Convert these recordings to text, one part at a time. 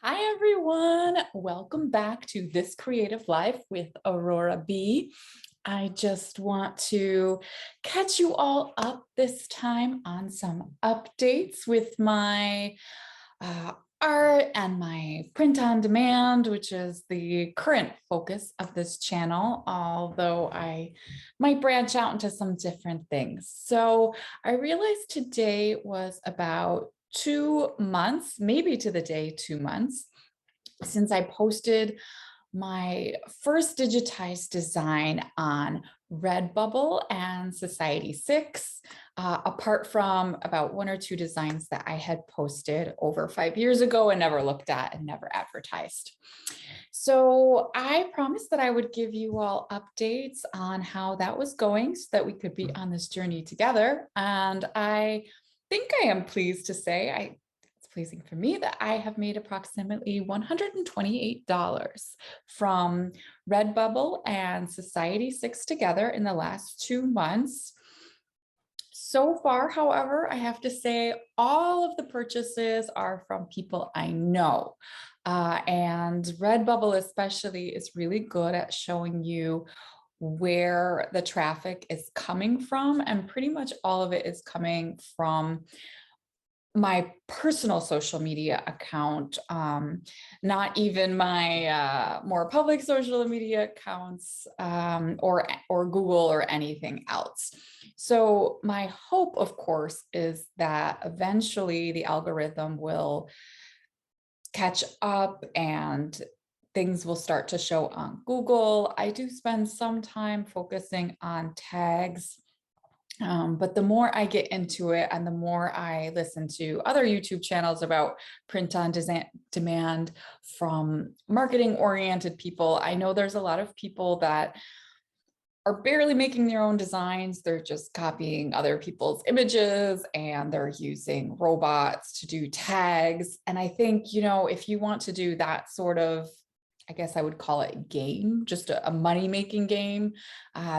Hi, everyone. Welcome back to This Creative Life with Aurora B. I just want to catch you all up this time on some updates with my art and my print on demand, which is the current focus of this channel, although I might branch out into some different things. So I realized today was about 2 months, maybe to the day 2 months, since I posted my first digitized design on Redbubble and Society6, apart from about one or two designs that I had posted over 5 years ago and never looked at and never advertised. So I promised that I would give you all updates on how that was going so that we could be on this journey together. And I think I am pleased to say it's pleasing for me that I have made approximately $128 from Redbubble and Society6 together in the last 2 months. So far, however, I have to say all of the purchases are from people I know. And Redbubble especially is really good at showing you where the traffic is coming from. And pretty much all of it is coming from my personal social media account, not even my more public social media accounts, or Google or anything else. So my hope, of course, is that eventually the algorithm will catch up and things will start to show on Google. I do spend some time focusing on tags. But the more I get into it and the more I listen to other YouTube channels about print on demand from marketing oriented people, I know there's a lot of people that are barely making their own designs. They're just copying other people's images and they're using robots to do tags. And I think, if you want to do that sort of, I guess I would call it game, just a money-making game,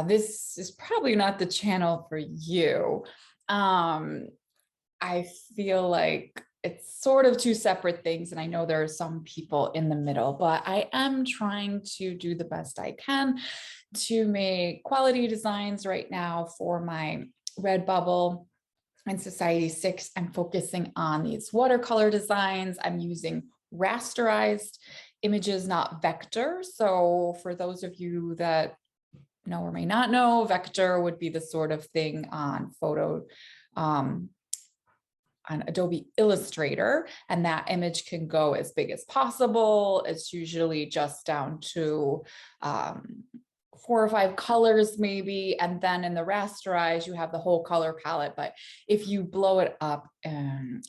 this is probably not the channel for you. I feel like it's sort of two separate things, and I know there are some people in the middle, but I am trying to do the best I can to make quality designs right now for my Redbubble and Society6. I'm focusing on these watercolor designs. I'm using rasterized images, not vector. So for those of you that know or may not know, vector would be the sort of thing on on Adobe Illustrator, and that image can go as big as possible. It's usually just down to 4 or 5 colors maybe, and then in the rasterize you have the whole color palette, but if you blow it up,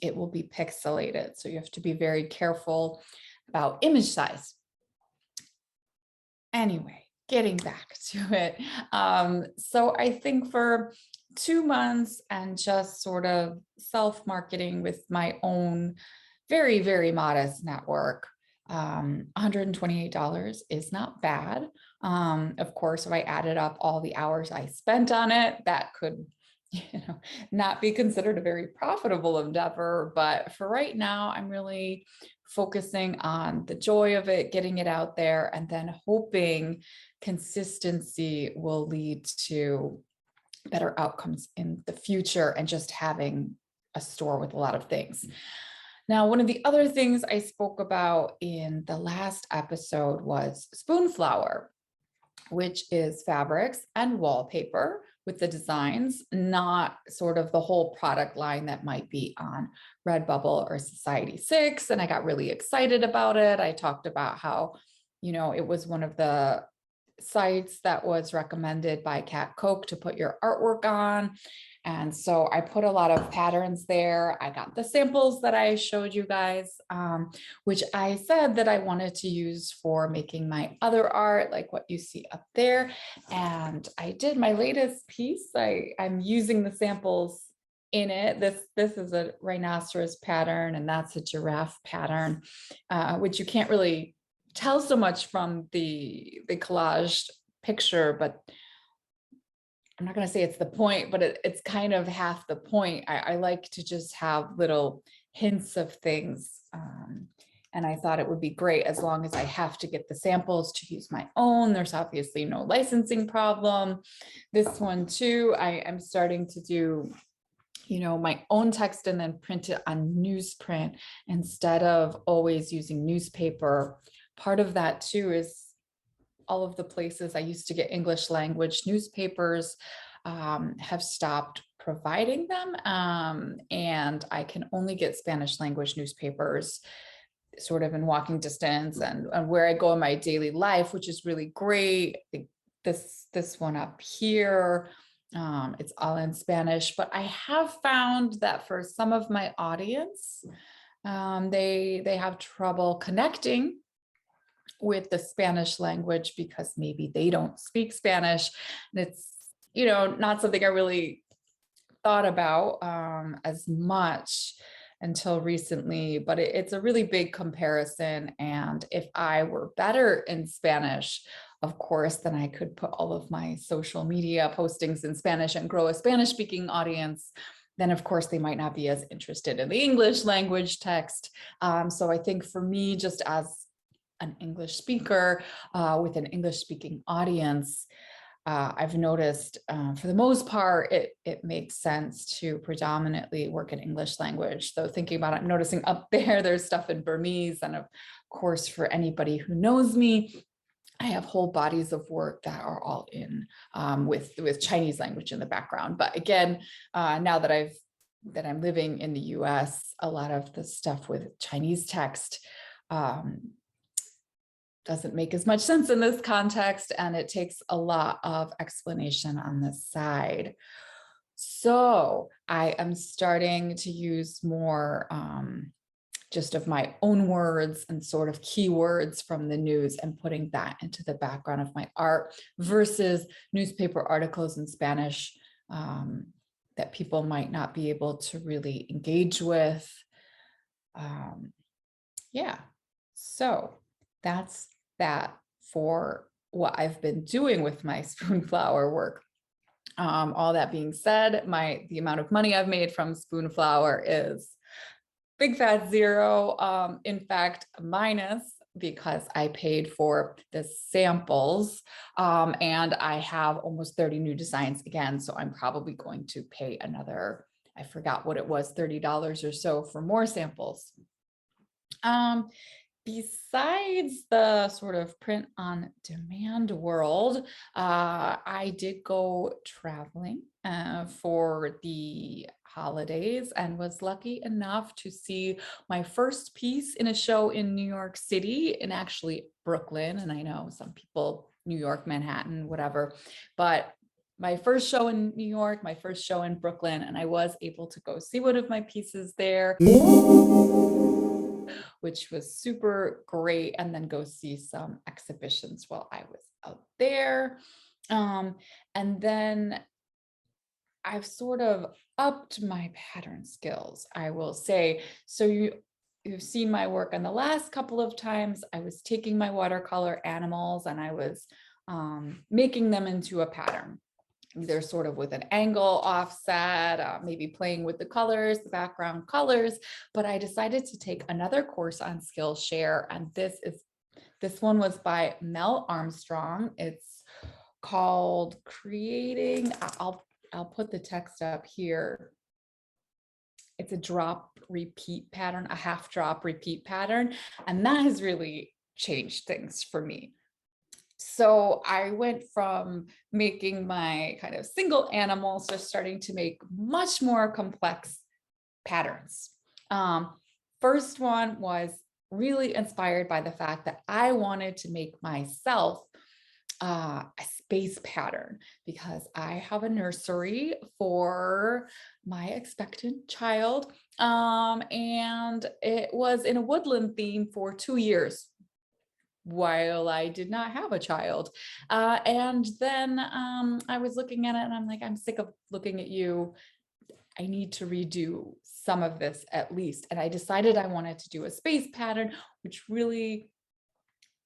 it will be pixelated, so you have to be very careful about image size. Anyway, getting back to it. So I think for 2 months and just sort of self-marketing with my own very, very modest network, $128 is not bad. Of course, if I added up all the hours I spent on it, that could not be considered a very profitable endeavor. But for right now, I'm really focusing on the joy of it, getting it out there, and then hoping consistency will lead to better outcomes in the future and just having a store with a lot of things. Now, one of the other things I spoke about in the last episode was Spoonflower, which is fabrics and wallpaper with the designs, not sort of the whole product line that might be on Redbubble or Society6. And I got really excited about it. I talked about how, it was one of the sites that was recommended by Cat Coke to put your artwork on. And so I put a lot of patterns there. I got the samples that I showed you guys, which I said that I wanted to use for making my other art, like what you see up there. And I did my latest piece. I'm using the samples in it. This is a rhinoceros pattern, and that's a giraffe pattern, which you can't really tell so much from the collaged picture, but I'm not going to say it's the point, but it's kind of half the point. I like to just have little hints of things. And I thought it would be great as long as I have to get the samples to use my own. There's obviously no licensing problem. This one too, I am starting to do, you know, my own text and then print it on newsprint instead of always using newspaper. Part of that too is all of the places I used to get English language newspapers have stopped providing them. And I can only get Spanish language newspapers sort of in walking distance and where I go in my daily life, which is really great. I think this one up here, it's all in Spanish, but I have found that for some of my audience, they have trouble connecting with the Spanish language because maybe they don't speak Spanish. And it's, you know, not something I really thought about as much until recently, but it's a really big comparison. And if I were better in Spanish, of course, then I could put all of my social media postings in Spanish and grow a Spanish speaking audience. Then of course they might not be as interested in the English language text. So I think for me, just as an English speaker with an English speaking audience, I've noticed for the most part, it makes sense to predominantly work in English language. So thinking about it, I'm noticing up there, there's stuff in Burmese. And of course, for anybody who knows me, I have whole bodies of work that are all in with Chinese language in the background. But again, now that I'm living in the US, a lot of the stuff with Chinese text doesn't make as much sense in this context, and it takes a lot of explanation on this side. So I am starting to use more just of my own words and sort of keywords from the news and putting that into the background of my art versus newspaper articles in Spanish that people might not be able to really engage with. Yeah, so that's that for what I've been doing with my Spoonflower work. All that being said, the amount of money I've made from Spoonflower is big fat zero. In fact, minus, because I paid for the samples and I have almost 30 new designs again. So I'm probably going to pay another, I forgot what it was, $30 or so for more samples. Besides the sort of print on demand world, I did go traveling for the holidays and was lucky enough to see my first piece in a show in New York City, and actually Brooklyn. And I know some people, New York, Manhattan, whatever, but my first show in New York, my first show in Brooklyn, and I was able to go see one of my pieces there, which was super great, and then go see some exhibitions while I was out there. And then I've sort of upped my pattern skills, I will say. So you've seen my work on the last couple of times. I was taking my watercolor animals and I was making them into a pattern. They're sort of with an angle offset, maybe playing with the colors, the background colors, but I decided to take another course on Skillshare, and this one was by Mel Armstrong. It's called Creating, I'll put the text up here. It's a drop repeat pattern, a half drop repeat pattern, and that has really changed things for me. So I went from making my kind of single animals to starting to make much more complex patterns. First one was really inspired by the fact that I wanted to make myself a space pattern because I have a nursery for my expectant child. And it was in a woodland theme for 2 years while I did not have a child. And then I was looking at it and I'm like, I'm sick of looking at you. I need to redo some of this at least. And I decided I wanted to do a space pattern, which really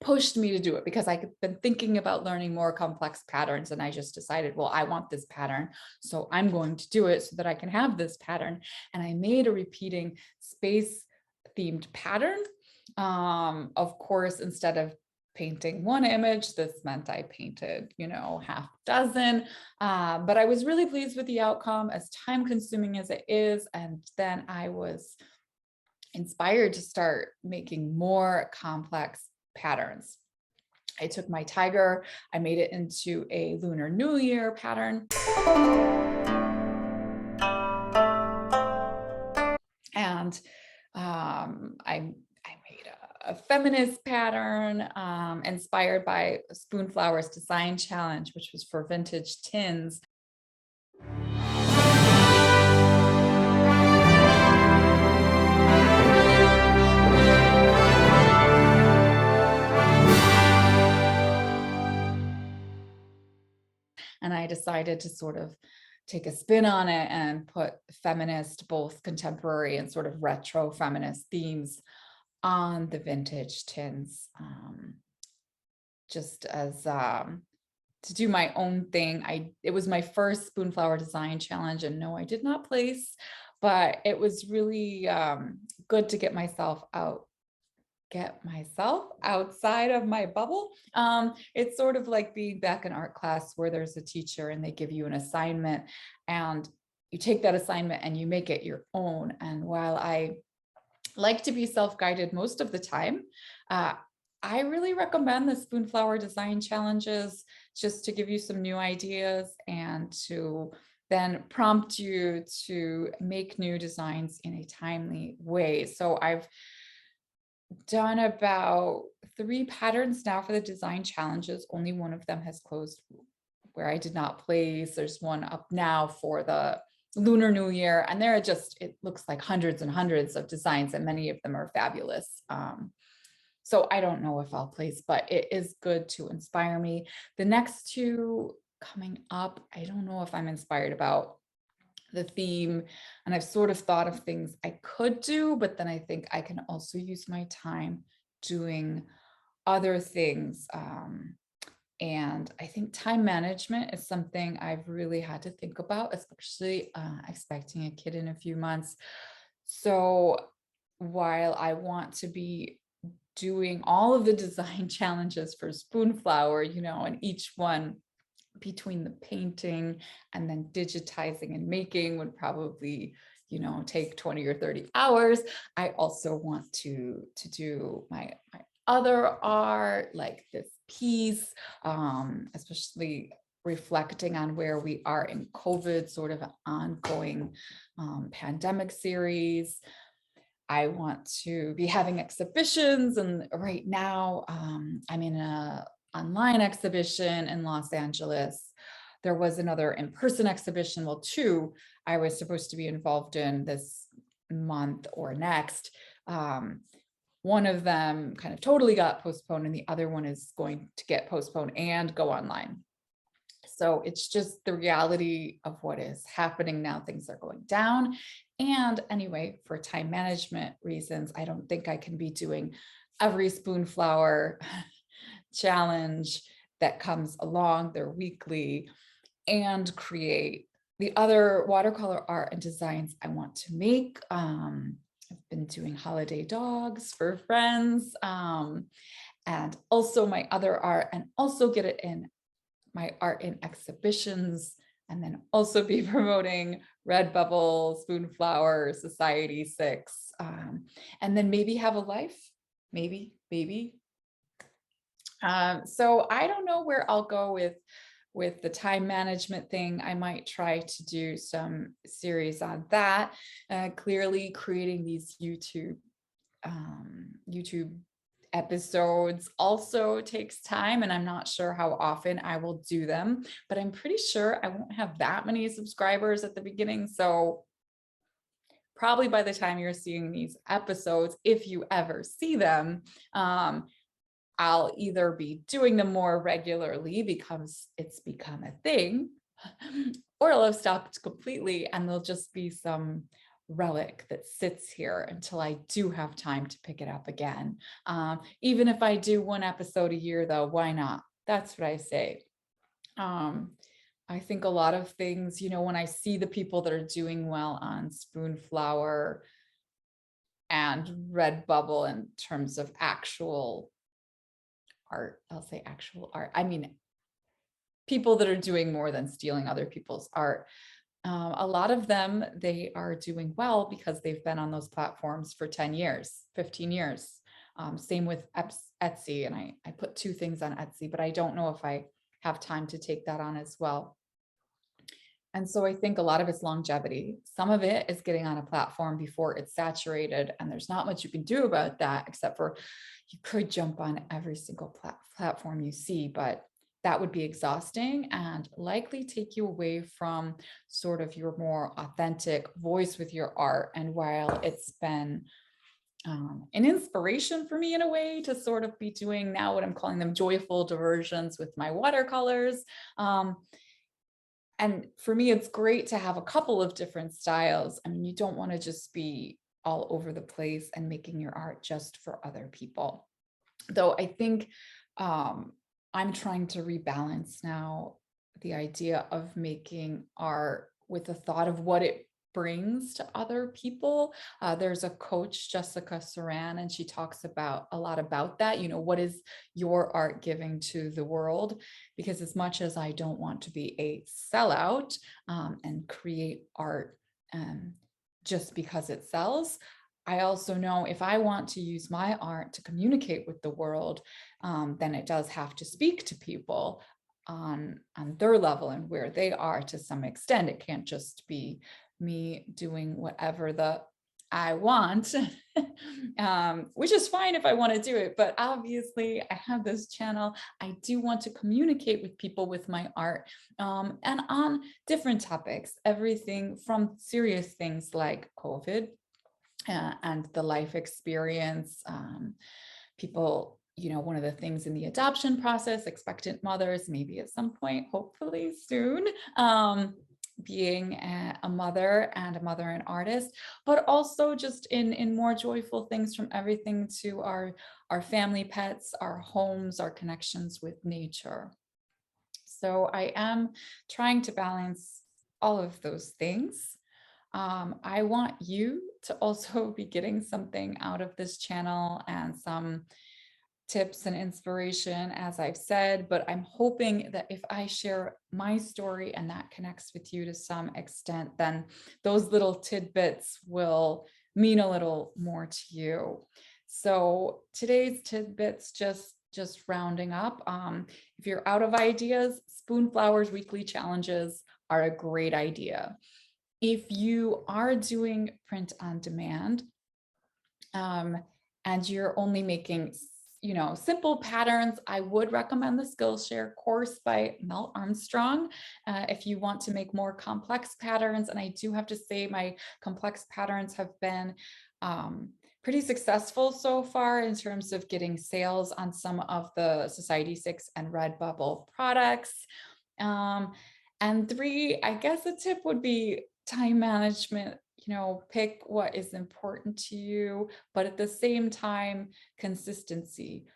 pushed me to do it because I've been thinking about learning more complex patterns. And I just decided, well, I want this pattern, so I'm going to do it so that I can have this pattern. And I made a repeating space themed pattern. Of course, instead of painting one image, this meant I painted, half dozen. But I was really pleased with the outcome, as time consuming as it is. And then I was inspired to start making more complex patterns. I took my tiger, I made it into a Lunar New Year pattern. And I made a feminist pattern inspired by Spoonflower's design challenge, which was for vintage tins. And I decided to sort of take a spin on it and put feminist, both contemporary and sort of retro feminist themes on the vintage tins, just as to do my own thing. It was my first Spoonflower design challenge, and no, I did not place, but it was really good to get myself outside of my bubble. It's sort of like being back in art class where there's a teacher and they give you an assignment and you take that assignment and you make it your own. And while I like to be self-guided most of the time, I really recommend the Spoonflower design challenges, just to give you some new ideas and to then prompt you to make new designs in a timely way. So I've done about 3 patterns now for the design challenges. Only one of them has closed where I did not place. There's one up now for the Lunar New Year, and there are it looks like hundreds and hundreds of designs, and many of them are fabulous. So I don't know if I'll place, but it is good to inspire me. The next 2 coming up, I don't know if I'm inspired about the theme, and I've sort of thought of things I could do, but then I think I can also use my time doing other things. And I think time management is something I've really had to think about, especially expecting a kid in a few months. So while I want to be doing all of the design challenges for Spoonflower, and each one between the painting and then digitizing and making would probably, take 20 or 30 hours. I also want to do my other art, like this piece, especially reflecting on where we are in COVID, sort of an ongoing pandemic series. I want to be having exhibitions, and right now I'm in an online exhibition in Los Angeles. There was another in-person exhibition, well, 2 I was supposed to be involved in this month or next. One of them kind of totally got postponed, and the other one is going to get postponed and go online. So it's just the reality of what is happening now. Things are going down. And anyway, for time management reasons, I don't think I can be doing every Spoonflower challenge that comes along. They're weekly, and create the other watercolor art and designs I want to make. I've been doing holiday dogs for friends, and also my other art, and also get it in my art in exhibitions, and then also be promoting Redbubble, Spoonflower, Society6, and then maybe have a life, maybe. So I don't know where I'll go with the time management thing. I might try to do some series on that. Clearly creating these YouTube episodes also takes time, and I'm not sure how often I will do them, but I'm pretty sure I won't have that many subscribers at the beginning. So probably by the time you're seeing these episodes, if you ever see them, I'll either be doing them more regularly because it's become a thing, or I'll have stopped completely and there'll just be some relic that sits here until I do have time to pick it up again. Even if I do 1 episode a year, though, why not? That's what I say. I think a lot of things, when I see the people that are doing well on Spoonflower, and Redbubble in terms of actual art. I'll say actual art. I mean, people that are doing more than stealing other people's art. A lot of them, they are doing well because they've been on those platforms for 10 years, 15 years. Same with Etsy. And I put 2 things on Etsy, but I don't know if I have time to take that on as well. And so I think a lot of it's longevity. Some of it is getting on a platform before it's saturated, and there's not much you can do about that, except for you could jump on every single platform you see, but that would be exhausting and likely take you away from sort of your more authentic voice with your art. And while it's been an inspiration for me in a way to sort of be doing now what I'm calling them joyful diversions with my watercolors, and for me, it's great to have a couple of different styles. I mean, you don't want to just be all over the place and making your art just for other people. Though I think I'm trying to rebalance now the idea of making art with the thought of what it brings to other people. There's a coach, Jessica Saran, and she talks about a lot about that. You know, what is your art giving to the world? Because as much as I don't want to be a sellout and create art just because it sells, I also know if I want to use my art to communicate with the world, then it does have to speak to people on their level and where they are to some extent. It can't just be me doing whatever I want, which is fine if I want to do it. But obviously, I have this channel. I do want to communicate with people with my art and on different topics, everything from serious things like COVID and the life experience. People, you know, one of the things in the adoption process, expectant mothers, maybe at some point, hopefully soon, being a mother and an artist, but also just in more joyful things, from everything to our family pets, our homes, our connections with nature. So I am trying to balance all of those things. I want you to also be getting something out of this channel and some tips and inspiration, as I've said, but I'm hoping that if I share my story and that connects with you to some extent, then those little tidbits will mean a little more to you. So today's tidbits, just rounding up. If you're out of ideas, Spoonflower's weekly challenges are a great idea. If you are doing print on demand, and you're only making, you know, simple patterns, I would recommend the Skillshare course by Mel Armstrong. If you want to make more complex patterns, and I do have to say my complex patterns have been pretty successful so far in terms of getting sales on some of the Society6 and Redbubble products. And 3, I guess a tip would be time management. You know, pick what is important to you, but at the same time, consistency.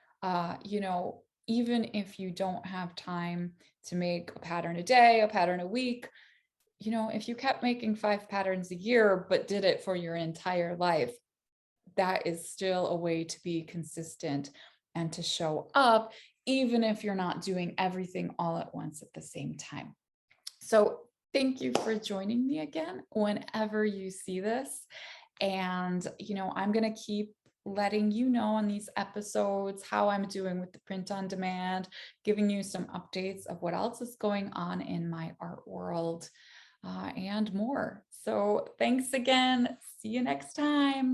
You know, even if you don't have time to make a pattern a day, a pattern a week, you know, if you kept making 5 patterns a year, but did it for your entire life, that is still a way to be consistent and to show up, even if you're not doing everything all at once at the same time. So thank you for joining me again whenever you see this. And, you know, I'm going to keep letting you know on these episodes how I'm doing with the print on demand, giving you some updates of what else is going on in my art world and more. So thanks again. See you next time.